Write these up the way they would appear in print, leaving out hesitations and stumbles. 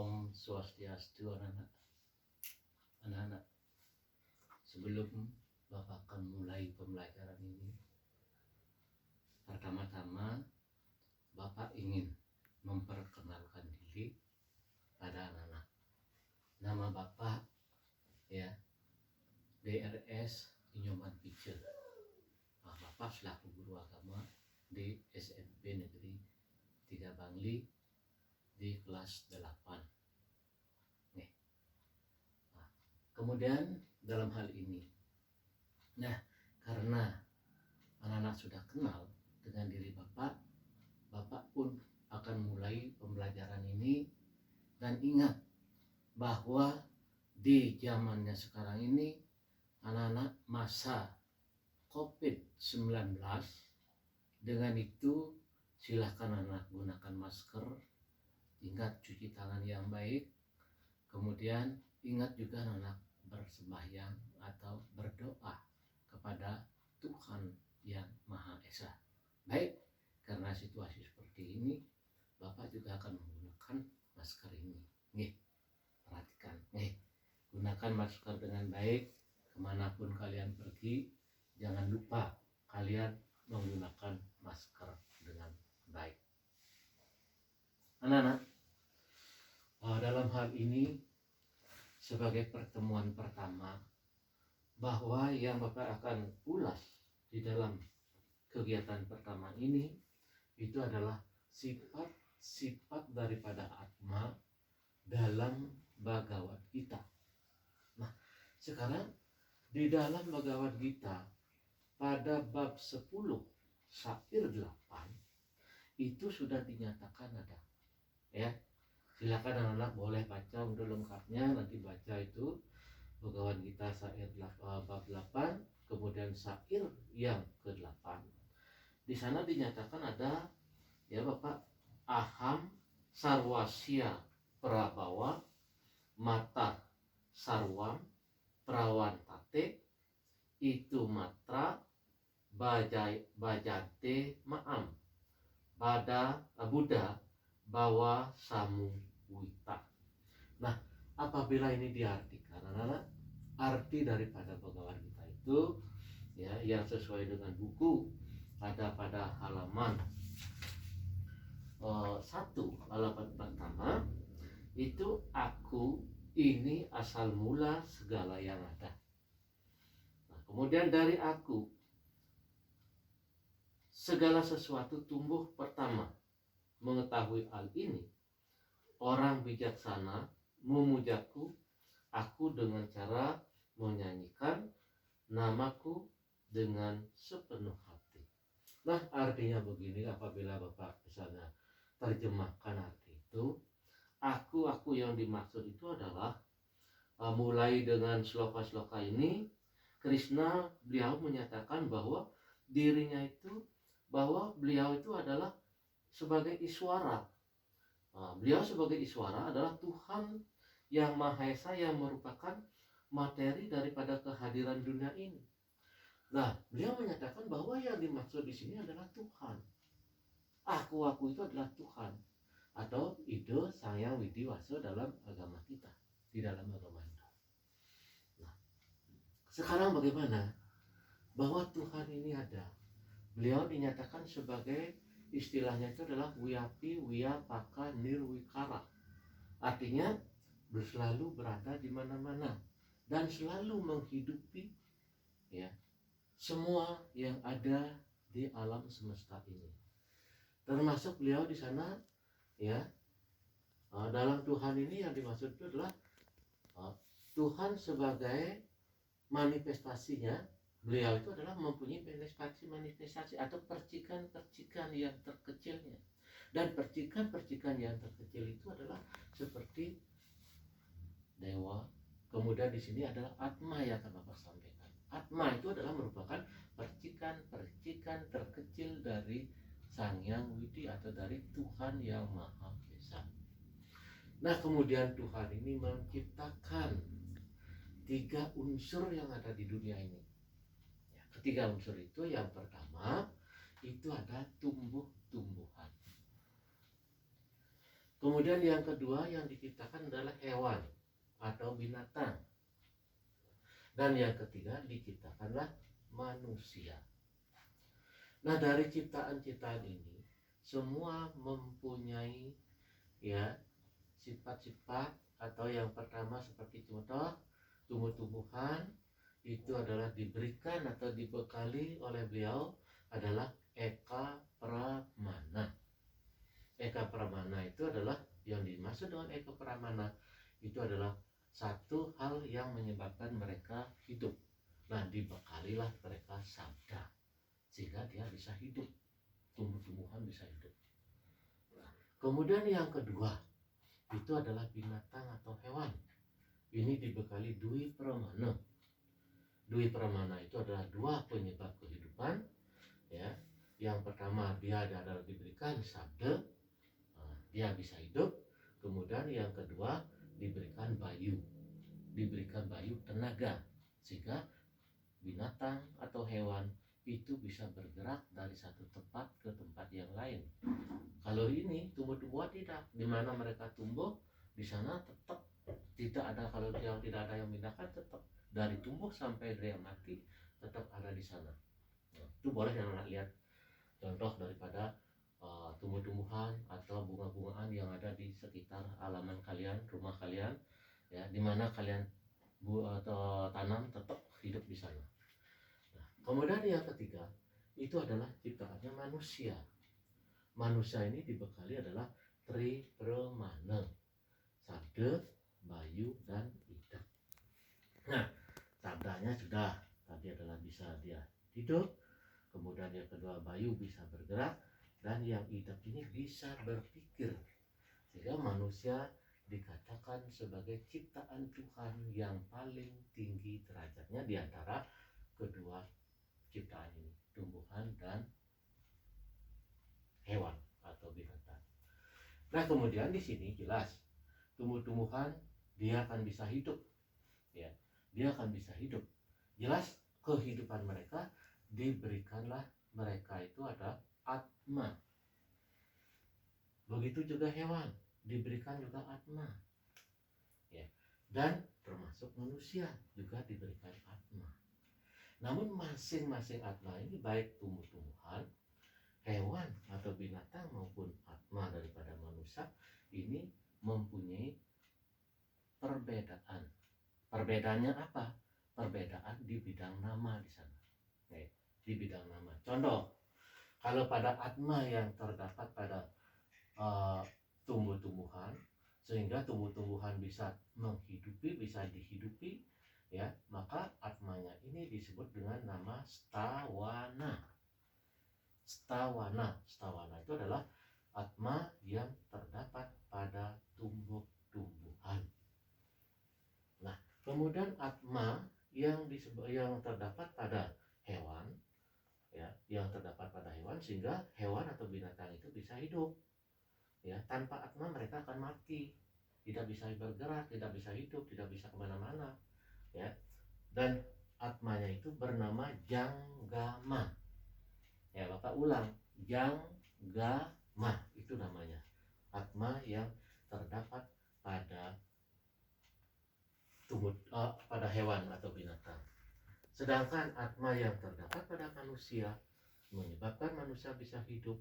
Om Swastiastu anak-anak. Sebelum Bapak akan mulai pembelajaran ini, pertama-tama Bapak ingin memperkenalkan diri pada anak-anak. Nama Bapak ya DRS Inyoman Pice. Bapak selaku guru agama di SMP Negeri 3 Bangli di kelas 8. Kemudian dalam hal ini, karena anak-anak sudah kenal dengan diri Bapak, Bapak pun akan mulai pembelajaran ini. Dan ingat bahwa di zamannya sekarang ini, anak-anak masa COVID-19, dengan itu silakan anak gunakan masker, ingat cuci tangan yang baik, kemudian ingat juga anak bersembahyang atau berdoa kepada Tuhan yang Maha Esa. Baik, karena situasi seperti ini, Bapak juga akan menggunakan masker ini. Perhatikan, gunakan masker dengan baik kemanapun kalian pergi. Jangan lupa kalian menggunakan masker dengan baik. Anak-anak, dalam hal ini sebagai pertemuan pertama, bahwa yang Bapak akan ulas di dalam kegiatan pertama ini itu adalah sifat-sifat daripada Atma dalam Bhagavad Gita. Sekarang di dalam Bhagavad Gita pada bab 10 syair 8 itu sudah dinyatakan ada. Ya, silakan anak-anak boleh baca untuk lengkapnya, nanti baca itu Bhagavad Gita syair bab 8, kemudian syair yang ke-8. Di sana dinyatakan ada, ya Bapak, aham sarwasya prabawa mata sarwam prawantate itu matra bajate maam pada Buddha bawa samu wita. Apabila ini diartikan, anak-anak, arti daripada Bhagavad Gita itu ya yang sesuai dengan buku ada pada halaman 1 halaman pertama itu, aku ini asal mula segala yang ada. Kemudian dari aku segala sesuatu tumbuh. Pertama, mengetahui hal ini, orang bijaksana memujaku, aku dengan cara menyanyikan namaku dengan sepenuh hati. Artinya begini, apabila Bapak misalnya terjemahkan arti itu, aku yang dimaksud itu adalah mulai dengan sloka-sloka ini, Krishna beliau menyatakan bahwa dirinya itu, bahwa beliau itu adalah sebagai Iswara. Beliau sebagai Iswara adalah Tuhan yang Maha Esa yang merupakan materi daripada kehadiran dunia ini. Beliau menyatakan bahwa yang dimaksud di sini adalah Tuhan. Aku itu adalah Tuhan, atau Ide Sang Widi Waso dalam agama kita, di dalam agama Hindu. Sekarang bagaimana? Bahwa Tuhan ini ada. Beliau dinyatakan sebagai, istilahnya itu adalah Wiyapi Wiyapaka Nirwikara. Artinya selalu berada di mana-mana dan selalu menghidupi ya semua yang ada di alam semesta ini. Termasuk beliau di sana ya, dalam Tuhan ini yang dimaksud itu adalah Tuhan sebagai manifestasinya. Beliau itu adalah mempunyai manifestasi atau percikan-percikan yang terkecilnya. Dan percikan-percikan yang terkecil itu adalah seperti dewa. Kemudian di sini adalah Atma yang akan Bapak sampaikan. Atma itu adalah merupakan percikan-percikan terkecil dari Sang Yang Widi atau dari Tuhan yang Maha Esa. Kemudian Tuhan ini menciptakan 3 unsur yang ada di dunia ini. Ketiga unsur itu, yang pertama itu ada tumbuh-tumbuhan. Kemudian yang kedua yang diciptakan adalah hewan atau binatang. Dan yang ketiga diciptakanlah manusia. Nah, dari ciptaan-ciptaan ini semua mempunyai ya sifat-sifat, atau yang pertama seperti contoh tumbuh-tumbuhan itu adalah diberikan atau dibekali oleh beliau adalah eka pramana. Eka pramana itu adalah yang dimaksud dengan eka pramana itu adalah satu hal yang menyebabkan mereka hidup. Nah, dibekalilah mereka sabda sehingga dia bisa hidup, tumbuh-tumbuhan bisa hidup. Nah, kemudian yang kedua itu adalah binatang atau hewan. Ini dibekali dwi pramana. Dwi pramana itu adalah dua penyebab kehidupan. Ya, yang pertama dia adalah diberikan sabda, dia bisa hidup. Kemudian yang kedua diberikan bayu tenaga, sehingga binatang atau hewan itu bisa bergerak dari satu tempat ke tempat yang lain. Kalau ini tumbuh-tumbuhan tidak, di mana mereka tumbuh di sana tetap tidak ada, kalau yang tidak ada yang pindahkan tetap dari tumbuh sampai dia mati tetap ada di sana. Nah, itu boleh yang anak lihat contoh daripada tumbuh-tumbuhan atau bunga-bungaan yang ada di sekitar halaman kalian, rumah kalian, ya, di mana kalian atau tanam tetap hidup di sana. Nah, kemudian yang ketiga itu adalah ciptaannya manusia. Manusia ini dibekali adalah tri pramana, sabda, bayu, dan ida. Nah, sabdanya sudah tadi adalah bisa dia hidup, kemudian yang kedua bayu bisa bergerak, dan yang ida ini bisa berpikir, sehingga manusia dikatakan sebagai ciptaan Tuhan yang paling tinggi derajatnya di antara kedua ciptaan ini, tumbuhan dan hewan atau binatang. Nah, kemudian di sini jelas tumbuh-tumbuhan dia akan bisa hidup, ya, dia akan bisa hidup. Jelas kehidupan mereka diberikanlah mereka itu ada atma. Begitu juga hewan diberikan juga atma, ya, dan termasuk manusia juga diberikan atma. Namun masing-masing atma ini baik tumbuh-tumbuhan, hewan atau binatang maupun atma daripada manusia ini mempunyai perbedaan. Perbedaannya apa? Perbedaan di bidang nama di sana. Di bidang nama. Contoh, kalau pada atma yang terdapat pada tumbuh-tumbuhan, sehingga tumbuh-tumbuhan bisa menghidupi, bisa dihidupi, ya, maka atmanya ini disebut dengan nama stawana. Stawana itu adalah atma yang terdapat pada tumbuh-tumbuhan. Nah, kemudian atma yang terdapat pada hewan, ya, yang terdapat pada hewan, sehingga hewan atau binatang itu bisa hidup. Ya, tanpa atma mereka akan mati, tidak bisa bergerak, tidak bisa hidup, tidak bisa kemana-mana, ya. Dan atmanya itu bernama janggama. Ya, Bapak ulang, janggama itu namanya atma yang terdapat pada pada hewan atau binatang. Sedangkan atma yang terdapat pada manusia menyebabkan manusia bisa hidup,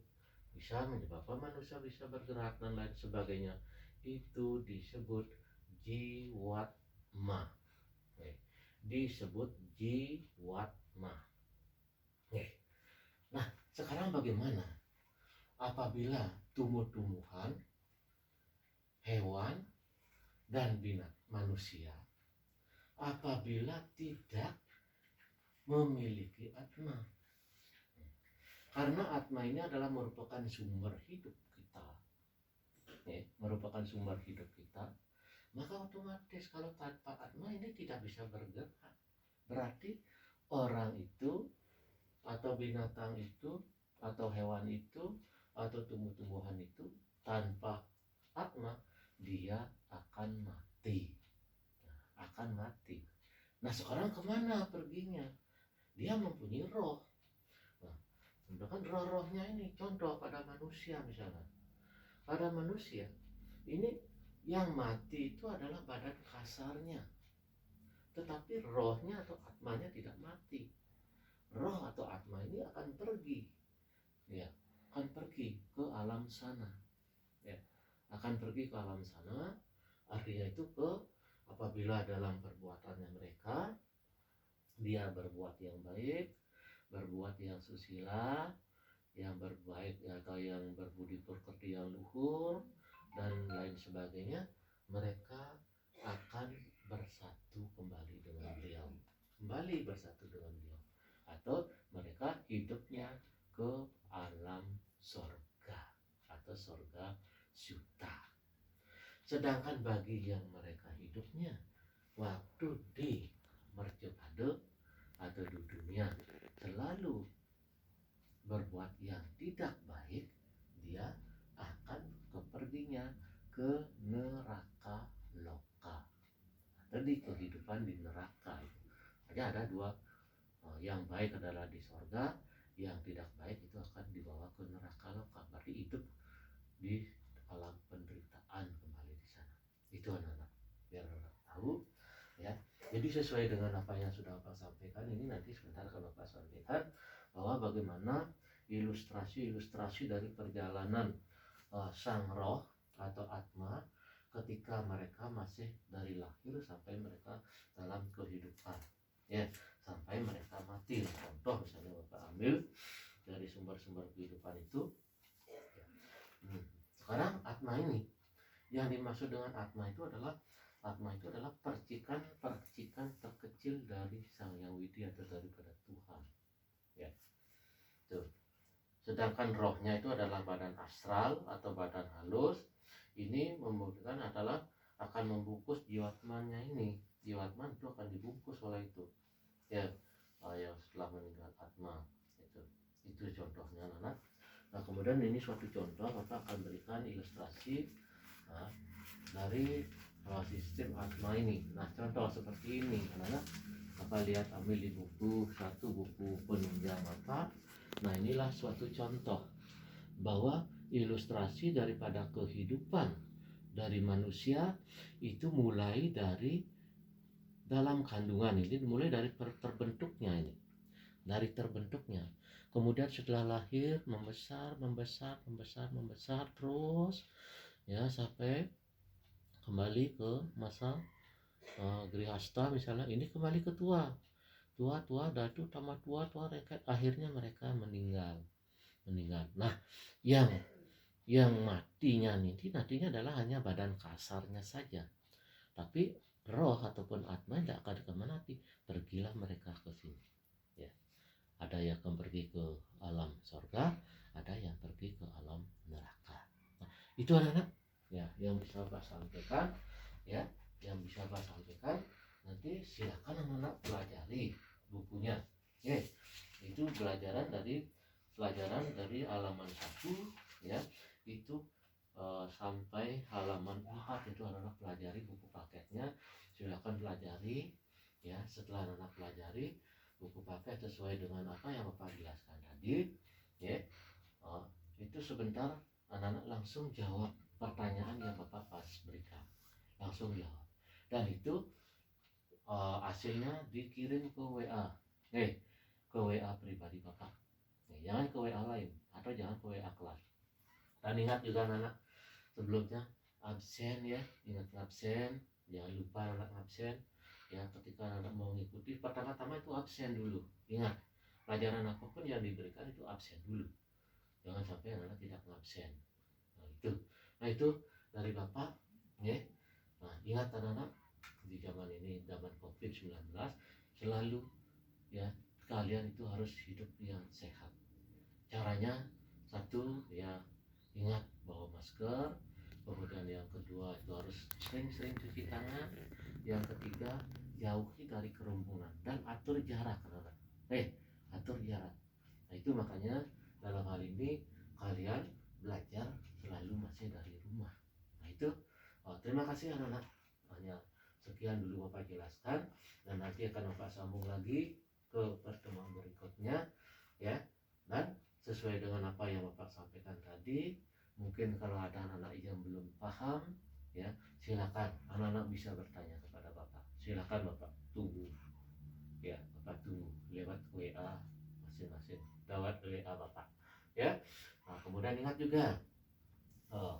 bisa menyebabkan manusia bisa bergerak dan lain sebagainya, itu disebut jiwatma. Disebut jiwatma. Nah, sekarang bagaimana apabila tumbuh-tumbuhan, hewan, dan manusia apabila tidak memiliki atma? Karena atma ini adalah merupakan sumber hidup kita, ya, merupakan sumber hidup kita, maka otomatis kalau tanpa atma ini tidak bisa bergerak. Berarti orang itu atau binatang itu atau hewan itu atau tumbuh-tumbuhan itu tanpa atma dia akan mati, akan mati. Nah, sekarang kemana perginya? Dia mempunyai roh. Nah, sedangkan roh-rohnya ini contoh pada manusia misalnya. Pada manusia Ini yang mati itu adalah badan kasarnya, tetapi rohnya atau atmanya tidak mati. Roh atau atma ini akan pergi, ya, akan pergi ke alam sana, ya, akan pergi ke alam sana. Artinya itu apabila dalam perbuatannya mereka dia berbuat yang baik, berbuat yang susila, yang berbaik atau yang berbudi pekerti yang luhur dan lain sebagainya, mereka akan bersatu kembali dengan beliau, kembali bersatu dengan beliau, atau mereka hidupnya ke alam sorga atau sorga syuta. Sedangkan bagi yang mereka hidupnya waktu di mercekade atau di dunia selalu berbuat yang tidak baik, dia akan keperginya ke neraka loka. Tadi kehidupan di neraka itu. Jadi ada dua, yang baik adalah di sorga, yang tidak baik itu akan dibawa ke neraka loka. Berarti hidup di alam penderitaan kembali di sana. Itu anak-anak, biar anak tahu, ya. Jadi sesuai dengan apa yang sudah Bapak sampaikan, ini nanti sebentar akan Bapak sampaikan bahwa bagaimana ilustrasi dari perjalanan sang roh atau atma ketika mereka masih dari lahir sampai mereka dalam kehidupan, ya, sampai mereka mati. Contoh misalnya Bapak ambil dari sumber-sumber kehidupan itu, ya. Sekarang atma ini, yang dimaksud dengan atma itu adalah percikan terkecil dari Sang Yang Widi atau daripada Tuhan, ya. Tuh. Sedangkan rohnya itu adalah badan astral atau badan halus. Ini membuktikan adalah akan membungkus jiwatmannya ini. Jiwatman itu akan dibungkus oleh itu, ya, yang setelah meninggal atma itu contohnya anak. Nah kemudian ini suatu contoh Bapak akan berikan ilustrasi dari sistem atma ini. Nah contoh seperti ini anak-anak, Bapak lihat ambil di buku penunjang Bapak. Nah inilah suatu contoh bahwa ilustrasi daripada kehidupan dari manusia itu mulai dari dalam kandungan ini, mulai dari terbentuknya ini, dari terbentuknya, kemudian setelah lahir membesar terus, ya, sampai kembali ke masa grihasta misalnya, ini kembali ke tua, dan itu tamat tua reket, akhirnya mereka meninggal. Nah yang matinya adalah hanya badan kasarnya saja, tapi roh ataupun atma tidak akan kemana, pergilah mereka ke sini, ya. Ada yang pergi ke alam surga, ada yang pergi ke alam neraka. Nah, itu anak-anak, ya, yang bisa Bapak sampaikan, ya, yang bisa Bapak sampaikan. Nanti silakan anak-anak pelajari bukunya, ya. Itu pelajaran dari halaman 1, ya, itu sampai halaman 4 itu anak-anak pelajari buku paketnya. Silakan pelajari, ya. Setelah anak-anak pelajari buku paket sesuai dengan apa yang Bapak jelaskan tadi, ya, itu sebentar anak-anak langsung jawab pertanyaan yang Bapak pas berikan, langsung jawab, dan itu hasilnya dikirim ke WA, ke WA pribadi Bapak, jangan ke WA lain atau jangan ke WA kelas. Dan ingat juga anak-anak, sebelumnya absen, ya, ingat absen, jangan lupa anak absen, ya. Ketika anak mau mengikuti, pertama-tama itu absen dulu. Ingat, pelajaran apapun yang diberikan itu absen dulu, jangan sampai anak tidak absen. Nah itu dari Bapak, ya. Nah ingat anak-anak, di zaman ini, zaman COVID-19, selalu, ya, kalian itu harus hidup yang sehat. Caranya satu, ya, ingat bawa masker. Kemudian yang kedua itu harus sering-sering cuci tangan. Yang ketiga, jauhi dari kerumunan dan atur jarak, anak-anak. Atur jarak. Nah itu makanya dalam hal ini kalian belajar selalu masih dari rumah. Nah itu, terima kasih anak-anak. Hanya sekian dulu Bapak jelaskan, dan nanti akan Bapak sambung lagi ke pertemuan berikutnya, ya. Dan sesuai dengan apa yang Bapak sampaikan tadi, Mungkin kalau ada anak-anak yang belum paham, ya silakan anak-anak bisa bertanya kepada Bapak. Silakan Bapak tunggu, ya Bapak tunggu lewat WA masing-masing, lewat WA Bapak, ya. Nah, kemudian ingat juga, eh,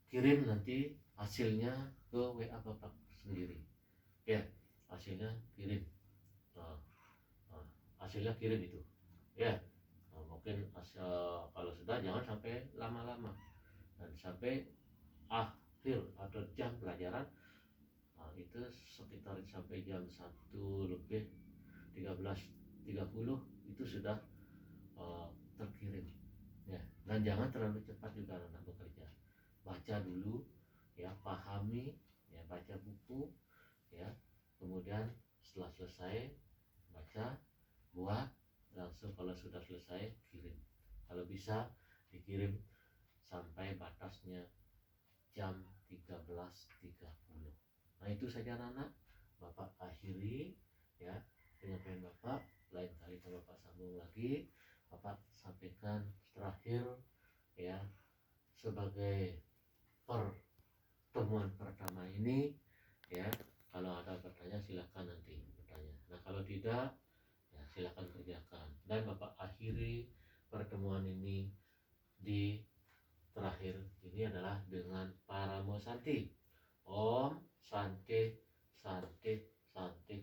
kirim nanti hasilnya ke WA Bapak sendiri, ya. Hasilnya kirim, eh, eh, hasilnya kirim itu, ya. Nah, mungkin kalau sudah jangan sampai lama-lama, dan sampai akhir atau jam pelajaran, nah, itu sekitar sampai jam 1 lebih 13.30 itu sudah terkirim, ya. Dan jangan terlalu cepat juga anak bekerja, baca dulu, ya, pahami, ya, baca buku, ya, kemudian setelah selesai baca, buat, langsung kalau sudah selesai kirim. Kalau bisa dikirim sampai batasnya jam 13.30. Nah, itu saja anak-anak. Bapak akhiri, ya, penyampaian Bapak. Lain kali kalau Bapak sambung lagi, Bapak sampaikan terakhir, ya, sebagai pertemuan pertama ini, ya. Kalau ada bertanya silakan nanti bertanya. Nah, kalau tidak, ya silakan kerjakan. Dan Bapak akhiri pertemuan ini di terakhir ini adalah dengan Paramo Santi. Om Santi Santi Santi